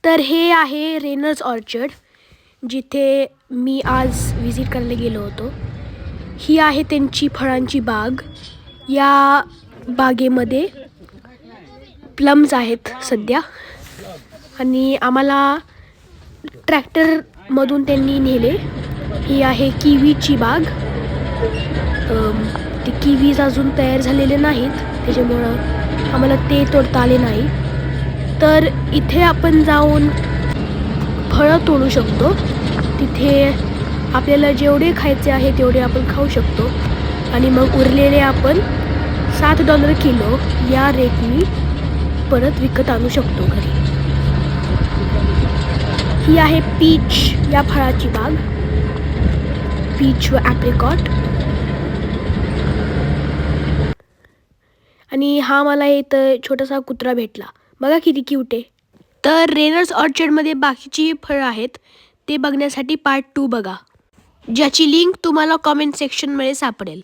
तर हे आहे रेनर्स ऑर्चर्ड, जिथे मी आज विजिट करायला गेलो होतो. ही आहे त्यांची फळांची बाग. या बागेमध्ये प्लम्स आहेत सध्या, आणि आम्हाला ट्रॅक्टरमधून त्यांनी नेले. ही आहे किवीची बाग. ते किवीज अजून तयार झालेले नाहीत, त्याच्यामुळं आम्हाला ते तोडता आले नाही. तर इथे आपण जाऊन फळं तोडू शकतो. तिथे आपल्याला जेवढे खायचे आहे तेवढे आपण खाऊ शकतो, आणि मग उरलेले आपण $7 किलो या रेटनी परत विकत आणू शकतो घरी. ही आहे पीच या फळाची बाग, पीच व ॲप्रिकॉट. आणि हा मला इथं छोटासा कुत्रा भेटला, बघा किती क्यूट आहे. तर रेनर्स ऑर्चर्डमध्ये बाकीची फळं आहेत, ते बघण्यासाठी पार्ट 2 बघा, ज्याची लिंक तुम्हाला कॉमेंट सेक्शनमध्ये सापडेल.